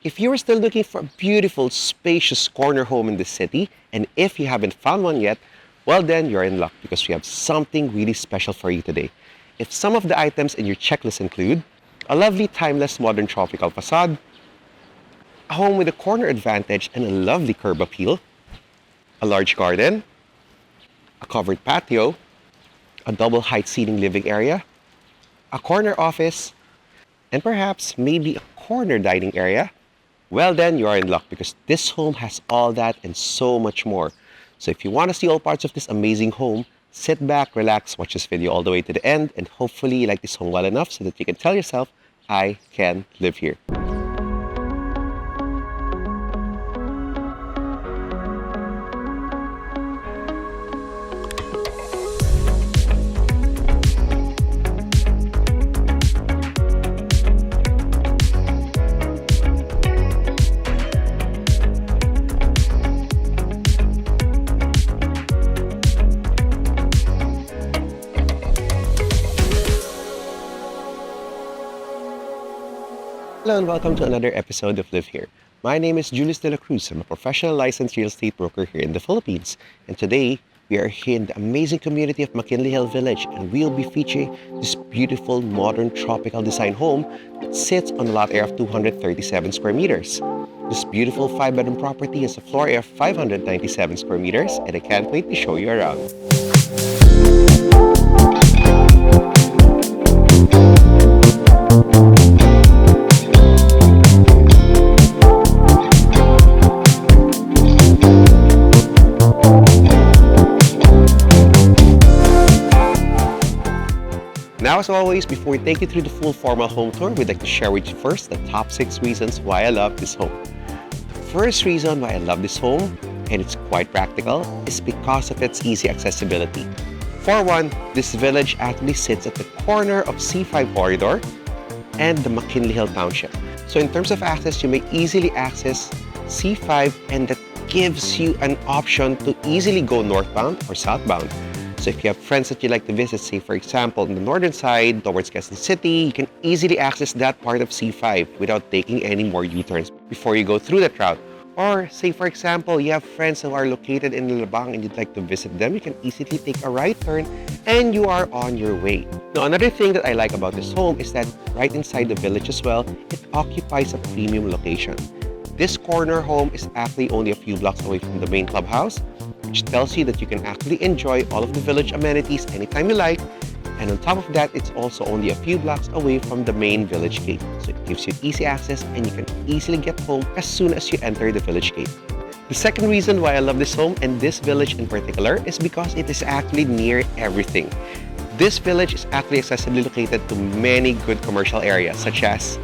If you are still looking for a beautiful, spacious corner home in the city, and if you haven't found one yet, well then you're in luck because we have something really special for you today. If some of the items in your checklist include a lovely timeless modern tropical facade, a home with a corner advantage and a lovely curb appeal, a large garden, a covered patio, a double height seating living area, a corner office, and perhaps maybe a corner dining area, well then you are in luck because this home has all that and so much more. So if you want to see all parts of this amazing home, sit back, relax, watch this video all the way to the end, and hopefully you like this home well enough so that you can tell yourself, I can live here. Hello and welcome to another episode of Livehere. My name is Julius de la Cruz. I'm a professional licensed real estate broker here in the Philippines. And today, we are here in the amazing community of McKinley Hill Village and we'll be featuring this beautiful modern tropical design home that sits on a lot area of 237 square meters. This beautiful 5-bedroom property has a floor area of 597 square meters and I can't wait to show you around. Now, as always, before we take you through the full formal home tour, we'd like to share with you first the top 6 reasons why I love this home. The first reason why I love this home, and it's quite practical, is because of its easy accessibility. For one, this village actually sits at the corner of C5 Corridor and the McKinley Hill Township. So in terms of access, you may easily access C5 and that gives you an option to easily go northbound or southbound. So if you have friends that you like to visit, say for example, on the northern side towards Quezon City, you can easily access that part of C5 without taking any more U-turns before you go through that route. Or say for example, you have friends who are located in Alabang and you'd like to visit them, you can easily take a right turn and you are on your way. Now another thing that I like about this home is that right inside the village as well, it occupies a premium location. This corner home is actually only a few blocks away from the main clubhouse, which tells you that you can actually enjoy all of the village amenities anytime you like. And on top of that, it's also only a few blocks away from the main village gate. So it gives you easy access and you can easily get home as soon as you enter the village gate. The second reason why I love this home and this village in particular is because it is actually near everything. This village is actually accessibly located to many good commercial areas such as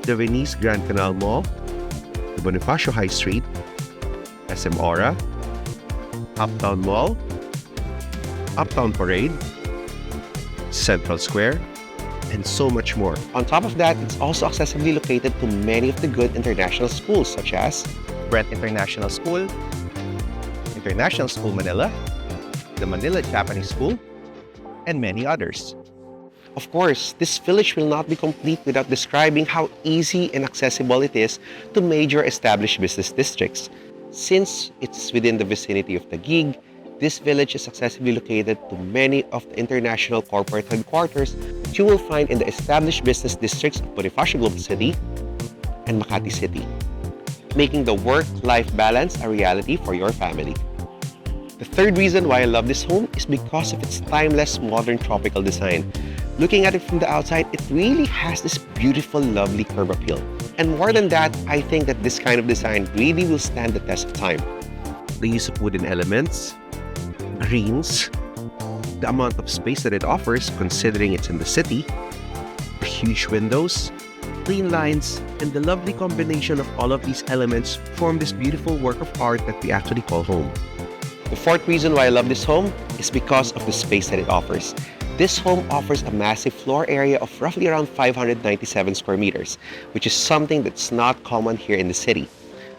the Venice Grand Canal Mall, the Bonifacio High Street, SM Aura, Uptown Mall, Uptown Parade, Central Square, and so much more. On top of that, it's also accessibly located to many of the good international schools such as Brent International School, International School Manila, the Manila Japanese School, and many others. Of course, this village will not be complete without describing how easy and accessible it is to major established business districts. Since it's within the vicinity of Taguig, this village is accessibly located to many of the international corporate headquarters that you will find in the established business districts of Bonifacio Global City and Makati City, making the work-life balance a reality for your family. The third reason why I love this home is because of its timeless modern tropical design. Looking at it from the outside, it really has this beautiful, lovely curb appeal. And more than that, I think that this kind of design really will stand the test of time. The use of wooden elements, greens, the amount of space that it offers considering it's in the city, the huge windows, clean lines, and the lovely combination of all of these elements form this beautiful work of art that we actually call home. The fourth reason why I love this home is because of the space that it offers. This home offers a massive floor area of roughly around 597 square meters, which is something that's not common here in the city.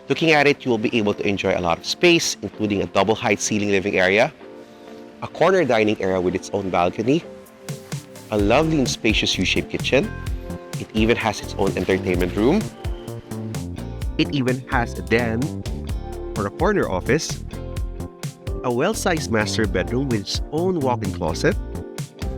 Looking at it, you will be able to enjoy a lot of space, including a double height ceiling living area, a corner dining area with its own balcony, a lovely and spacious U-shaped kitchen. It even has its own entertainment room, It even has a den or a corner office, a well-sized master bedroom with its own walk-in closet,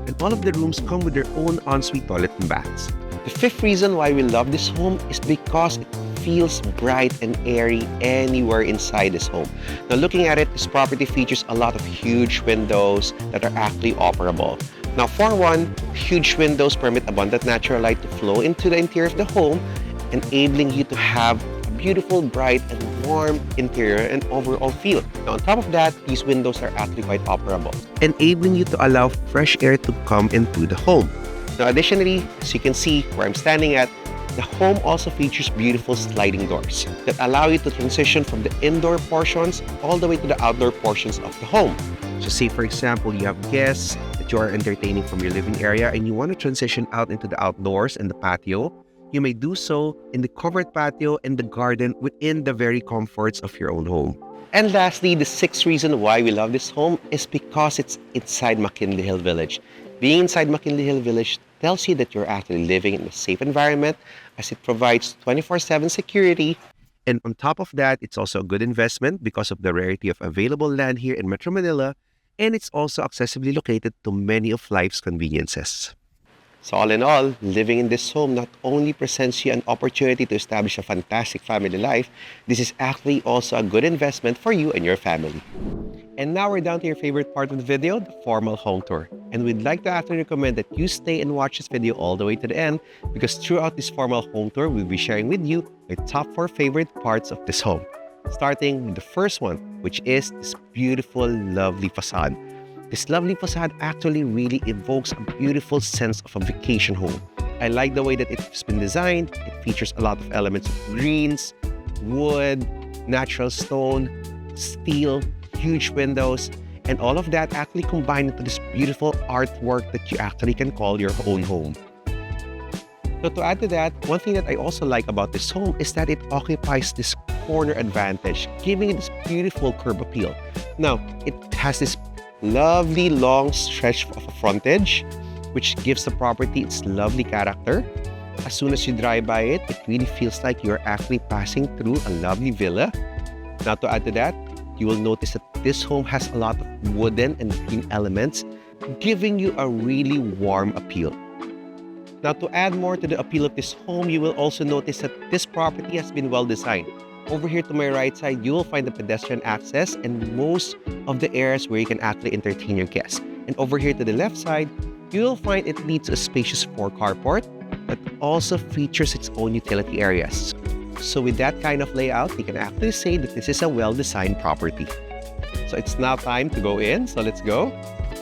and all of the rooms come with their own ensuite toilet and baths. The fifth reason why we love this home is because it feels bright and airy anywhere inside this home. Now looking at it, this property features a lot of huge windows that are actually operable. Now for one, huge windows permit abundant natural light to flow into the interior of the home, enabling you to have a beautiful, bright, and warm interior and overall feel. Now on top of that, these windows are actually quite operable, enabling you to allow fresh air to come into the home. Now additionally, as you can see where I'm standing at, the home also features beautiful sliding doors that allow you to transition from the indoor portions all the way to the outdoor portions of the home. So say for example, you have guests that you are entertaining from your living area and you want to transition out into the outdoors and the patio, you may do so in the covered patio and the garden within the very comforts of your own home. And lastly, the sixth reason why we love this home is because it's inside McKinley Hill Village. Being inside McKinley Hill Village tells you that you're actually living in a safe environment as it provides 24/7 security. And on top of that, it's also a good investment because of the rarity of available land here in Metro Manila, and it's also accessibly located to many of life's conveniences. So all in all, living in this home not only presents you an opportunity to establish a fantastic family life, this is actually also a good investment for you and your family. And now we're down to your favorite part of the video, the formal home tour. And we'd like to actually recommend that you stay and watch this video all the way to the end, because throughout this formal home tour, we'll be sharing with you my top 4 favorite parts of this home. Starting with the first one, which is this beautiful, lovely facade. This lovely facade actually really evokes a beautiful sense of a vacation home. I like the way that it's been designed. It features a lot of elements of greens, wood, natural stone, steel, huge windows, and all of that actually combined into this beautiful artwork that you actually can call your own home. So to add to that, one thing that I also like about this home is that it occupies this corner advantage, giving it this beautiful curb appeal. Now, it has this lovely long stretch of a frontage, which gives the property its lovely character. As soon as you drive by it, it really feels like you're actually passing through a lovely villa. Now to add to that, you will notice that this home has a lot of wooden and green elements, giving you a really warm appeal. Now to add more to the appeal of this home, you will also notice that this property has been well designed. Over here to my right side, you will find the pedestrian access and most of the areas where you can actually entertain your guests. And over here to the left side, you will find it leads to a spacious 4 carport that also features its own utility areas. So with that kind of layout, you can actually say that this is a well-designed property. So it's now time to go in, so let's go.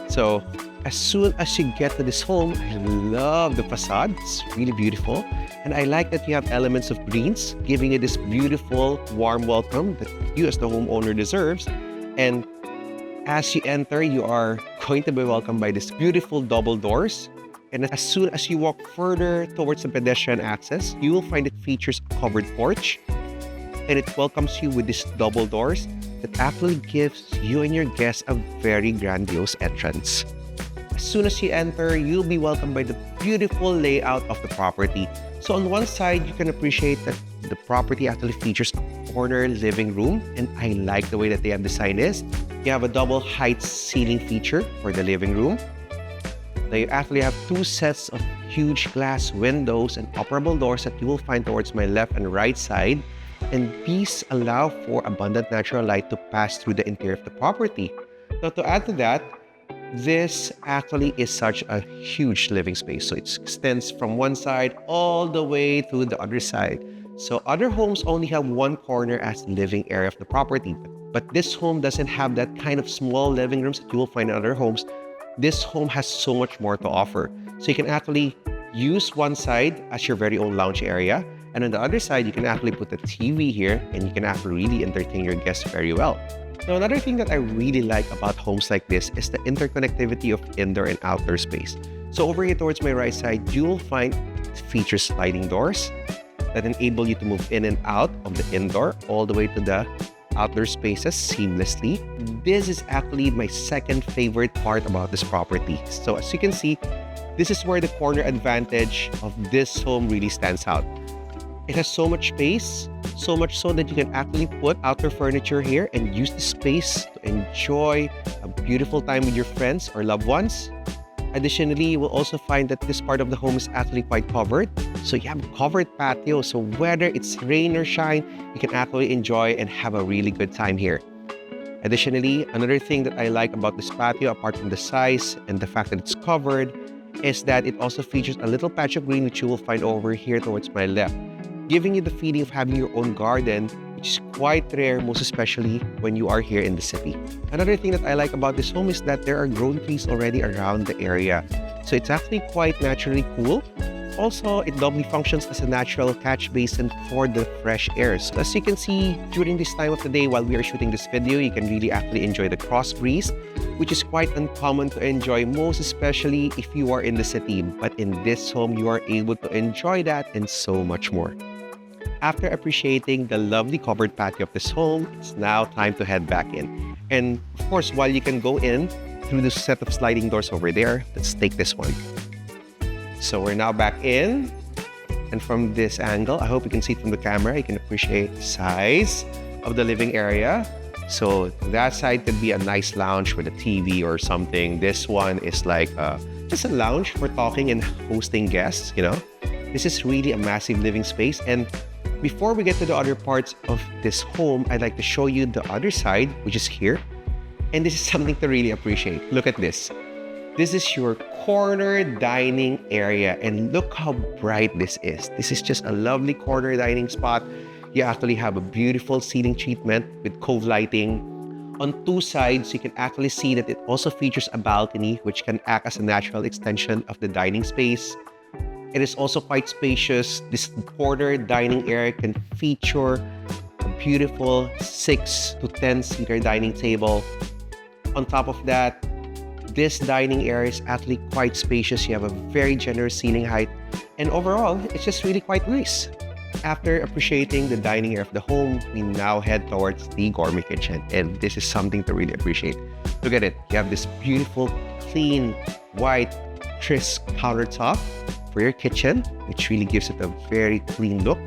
So as soon as you get to this home, I love the facade. It's really beautiful. And I like that you have elements of greens, giving it this beautiful, warm welcome that you as the homeowner deserves. And as you enter, you are going to be welcomed by these beautiful double doors. And as soon as you walk further towards the pedestrian access, you will find it features a covered porch. And it welcomes you with these double doors that actually gives you and your guests a very grandiose entrance. As soon as you enter, you'll be welcomed by the beautiful layout of the property. So on one side, you can appreciate that the property actually features a corner living room, and I like the way that they have designed this. You have a double height ceiling feature for the living room. They actually have 2 sets of huge glass windows and operable doors that you will find towards my left and right side. And these allow for abundant natural light to pass through the interior of the property. Now to add to that, this actually is such a huge living space. So it extends from one side all the way to the other side. So other homes only have one corner as the living area of the property. But this home doesn't have that kind of small living rooms that you will find in other homes. This home has so much more to offer. So you can actually use one side as your very own lounge area. And on the other side, you can actually put a TV here and you can actually really entertain your guests very well. Now, another thing that I really like about homes like this is the interconnectivity of indoor and outdoor space. So over here towards my right side, you will find feature sliding doors that enable you to move in and out of the indoor all the way to the outdoor spaces seamlessly. This is actually my second favorite part about this property. So as you can see, this is where the corner advantage of this home really stands out. It has so much space So much so that you can actually put outdoor furniture here and use the space to enjoy a beautiful time with your friends or loved ones. Additionally, you will also find that this part of the home is actually quite covered. So you have a covered patio. So whether it's rain or shine, you can actually enjoy and have a really good time here. Additionally, another thing that I like about this patio, apart from the size and the fact that it's covered, is that it also features a little patch of green which you will find over here towards my left, giving you the feeling of having your own garden, which is quite rare, most especially when you are here in the city. Another thing that I like about this home is that there are grown trees already around the area. So it's actually quite naturally cool. Also, it doubly functions as a natural catch basin for the fresh air. So as you can see, during this time of the day while we are shooting this video, you can really actually enjoy the cross breeze, which is quite uncommon to enjoy, most especially if you are in the city. But in this home, you are able to enjoy that and so much more. After appreciating the lovely covered patio of this home, it's now time to head back in. And of course, while you can go in through the set of sliding doors over there, let's take this one. So we're now back in, and from this angle, I hope you can see it from the camera, you can appreciate the size of the living area. So that side could be a nice lounge with a TV or something. This one is like just a lounge for talking and hosting guests, you know. This is really a massive living space. And before we get to the other parts of this home, I'd like to show you the other side, which is here. And this is something to really appreciate. Look at this. This is your corner dining area, and look how bright this is. This is just a lovely corner dining spot. You actually have a beautiful ceiling treatment with cove lighting. On two sides, you can actually see that it also features a balcony, which can act as a natural extension of the dining space. It is also quite spacious. This corner dining area can feature a beautiful 6 to 10 seater dining table. On top of that, this dining area is actually quite spacious. You have a very generous ceiling height, and overall, it's just really quite nice. After appreciating the dining area of the home, we now head towards the gourmet kitchen, and this is something to really appreciate. Look at it. You have this beautiful, clean, white, crisp countertop for your kitchen, which really gives it a very clean look.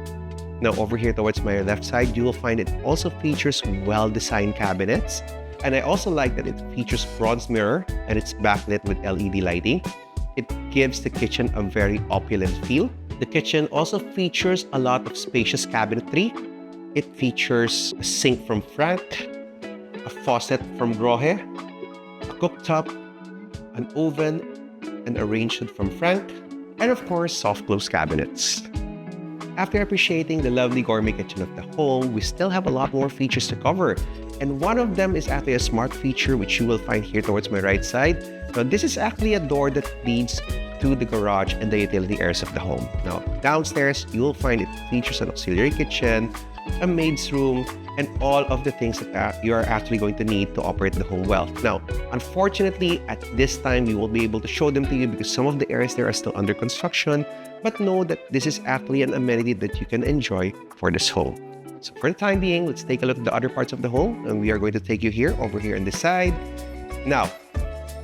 Now, over here towards my left side, you will find it also features well-designed cabinets. And I also like that it features bronze mirror and it's backlit with LED lighting. It gives the kitchen a very opulent feel. The kitchen also features a lot of spacious cabinetry. It features a sink from Frank, a faucet from Grohe, a cooktop, an oven, and a range hood from Frank, and of course, soft close cabinets. After appreciating the lovely gourmet kitchen of the home, we still have a lot more features to cover. And one of them is actually a smart feature, which you will find here towards my right side. Now, this is actually a door that leads to the garage and the utility areas of the home. Now, downstairs, you will find it features an auxiliary kitchen, a maid's room, and all of the things that you are actually going to need to operate the home well. Now, unfortunately, at this time, we won't be able to show them to you because some of the areas there are still under construction, but know that this is actually an amenity that you can enjoy for this home. So for the time being, let's take a look at the other parts of the home, and we are going to take you here, over here on this side. Now,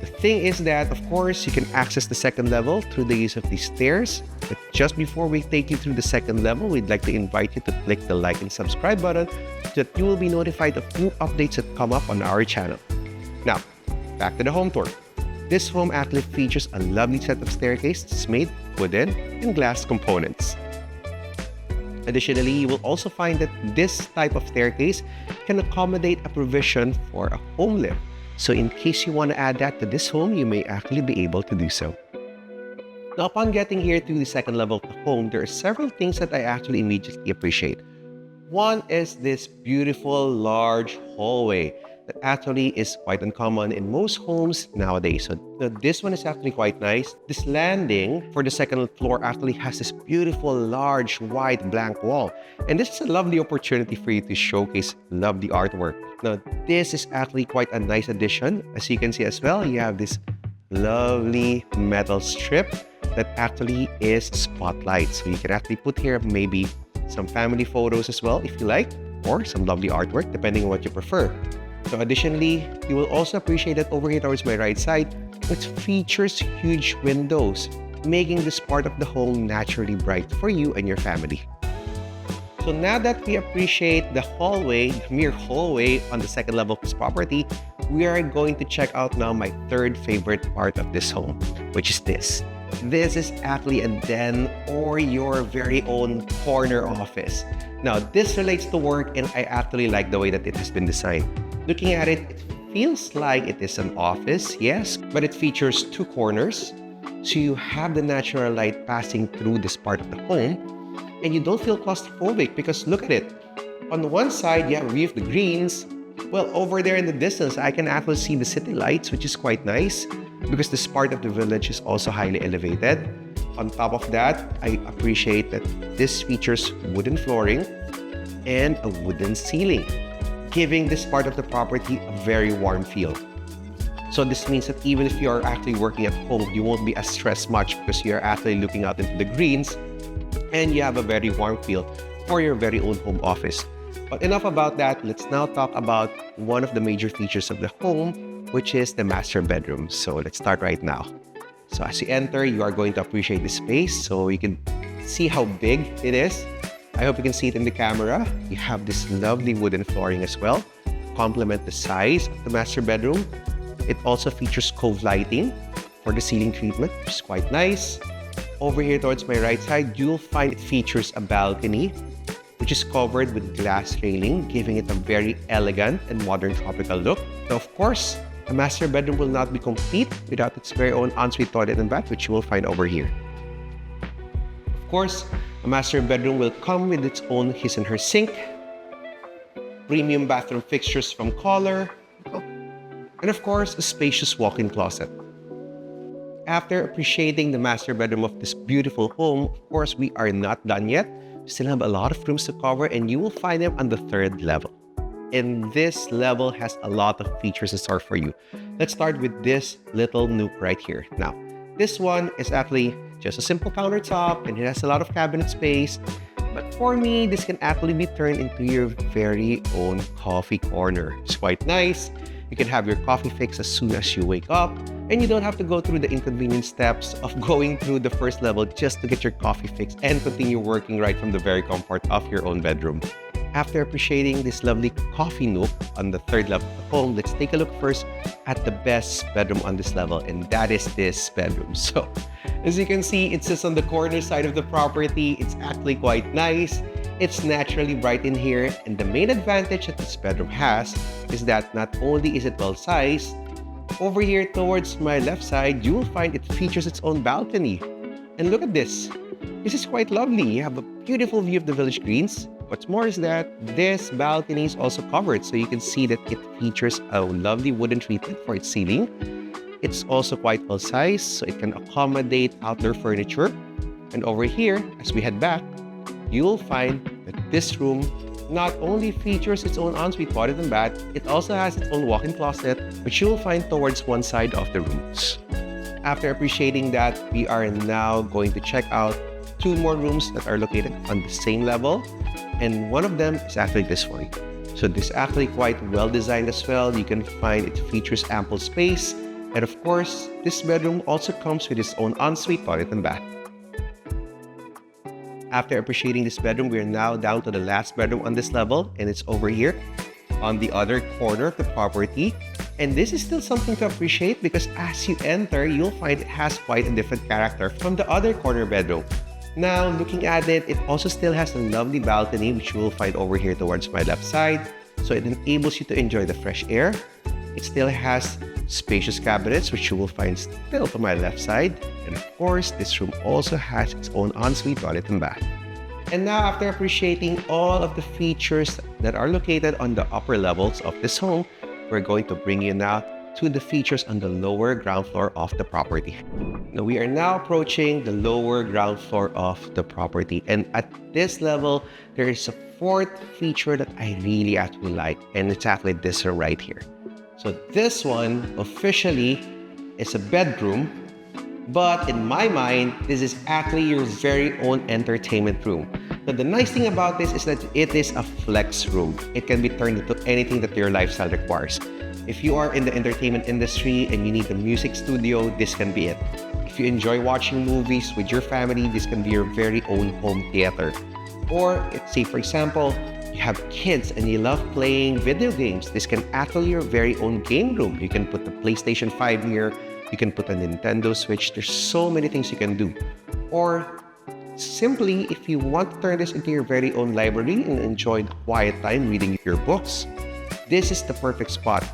the thing is that, of course, you can access the second level through the use of these stairs. But just before we take you through the second level, we'd like to invite you to click the like and subscribe button so that you will be notified of new updates that come up on our channel. Now, back to the home tour. This home actually features a lovely set of staircases made wooden and glass components. Additionally, you will also find that this type of staircase can accommodate a provision for a home lift. So in case you want to add that to this home, you may actually be able to do so. Now, upon getting here to the second level of the home, there are several things that I actually immediately appreciate. One is this beautiful large hallway that actually is quite uncommon in most homes nowadays. So this one is actually quite nice. This landing for the second floor actually has this beautiful large white blank wall. And this is a lovely opportunity for you to showcase lovely artwork. Now, this is actually quite a nice addition. As you can see as well, you have this lovely metal strip that actually is spotlight. So you can actually put here maybe some family photos as well if you like, or some lovely artwork depending on what you prefer. So additionally, you will also appreciate that over here towards my right side, it features huge windows, making this part of the home naturally bright for you and your family. So now that we appreciate the hallway, the mere hallway on the second level of this property, we are going to check out now my third favorite part of this home, which is this. This is actually a den or your very own corner office. Now, this relates to work and I actually like the way that it has been designed. Looking at it, it feels like it is an office, yes, but it features two corners. So you have the natural light passing through this part of the home and you don't feel claustrophobic because look at it. On one side, you have a view of the greens. Well, over there in the distance, I can actually see the city lights, which is quite nice because this part of the village is also highly elevated. On top of that, I appreciate that this features wooden flooring and a wooden ceiling, giving this part of the property a very warm feel. So this means that even if you are actually working at home, you won't be as stressed much because you're actually looking out into the greens and you have a very warm feel for your very own home office. But enough about that, let's now talk about one of the major features of the home, which is the master bedroom. So let's start right now. So as you enter, you are going to appreciate the space. So you can see how big it is. I hope you can see it in the camera. You have this lovely wooden flooring as well to complement the size of the master bedroom. It also features cove lighting for the ceiling treatment, which is quite nice. Over here towards my right side, you'll find it features a balcony, which is covered with glass railing, giving it a very elegant and modern tropical look. Now, of course, a master bedroom will not be complete without its very own ensuite toilet and bath, which you will find over here. Of course, a master bedroom will come with its own his and her sink, premium bathroom fixtures from Color, and of course, a spacious walk-in closet. After appreciating the master bedroom of this beautiful home, of course, we are not done yet. We still have a lot of rooms to cover and you will find them on the third level. And this level has a lot of features in store for you. Let's start with this little nook right here. Now, this one is actually just a simple countertop and it has a lot of cabinet space. But for me, this can actually be turned into your very own coffee corner. It's quite nice. You can have your coffee fix as soon as you wake up and you don't have to go through the inconvenient steps of going through the first level just to get your coffee fix and continue working right from the very comfort of your own bedroom. After appreciating this lovely coffee nook on the third level of the home, let's take a look first at the best bedroom on this level, and that is this bedroom. So, as you can see, it sits on the corner side of the property. It's actually quite nice. It's naturally bright in here, and the main advantage that this bedroom has is that not only is it well-sized, over here towards my left side, you will find it features its own balcony. And look at this. This is quite lovely. You have a beautiful view of the village greens. What's more is that this balcony is also covered, so you can see that it features a lovely wooden treatment for its ceiling. It's also quite well-sized, so it can accommodate outdoor furniture. And over here, as we head back, you'll find that this room not only features its own ensuite toilet and bath, it also has its own walk-in closet, which you will find towards one side of the rooms. After appreciating that, we are now going to check out two more rooms that are located on the same level, and one of them is actually this one. So this is actually quite well designed as well. You can find it features ample space, and of course, this bedroom also comes with its own ensuite toilet and bath. After appreciating this bedroom, we are now down to the last bedroom on this level, and it's over here on the other corner of the property. And this is still something to appreciate because as you enter, you'll find it has quite a different character from the other corner bedroom. Now, looking at it, it also still has a lovely balcony, which you will find over here towards my left side. So it enables you to enjoy the fresh air. It still has spacious cabinets, which you will find still to my left side. And of course, this room also has its own ensuite toilet and bath. And now, after appreciating all of the features that are located on the upper levels of this home, we're going to bring you now to the features on the lower ground floor of the property. Now, we are now approaching the lower ground floor of the property. And at this level, there is a fourth feature that I really actually like, and it's actually this one right here. So this one officially is a bedroom, but in my mind, this is actually your very own entertainment room. Now, the nice thing about this is that it is a flex room. It can be turned into anything that your lifestyle requires. If you are in the entertainment industry and you need a music studio, this can be it. If you enjoy watching movies with your family, this can be your very own home theater. Or if, say for example, you have kids and you love playing video games, this can actually be your very own game room. You can put the PlayStation 5 here, you can put a Nintendo Switch. There's so many things you can do. Or simply, if you want to turn this into your very own library and enjoy the quiet time reading your books, this is the perfect spot.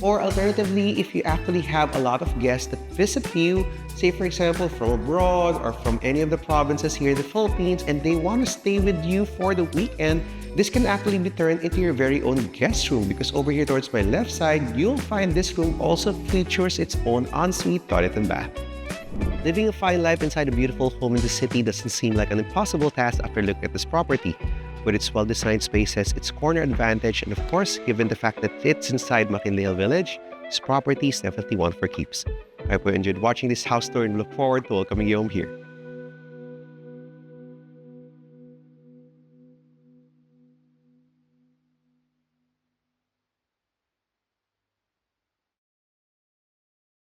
Or alternatively, if you actually have a lot of guests that visit you, say for example from abroad or from any of the provinces here in the Philippines, and they want to stay with you for the weekend, this can actually be turned into your very own guest room, because over here towards my left side, you'll find this room also features its own ensuite toilet and bath. Living a fine life inside a beautiful home in the city doesn't seem like an impossible task after looking at this property. With its well-designed spaces, its corner advantage, and of course, given the fact that it's inside McKinley Hill Village, this property is definitely one for keeps. I hope you enjoyed watching this house tour and look forward to welcoming you home here.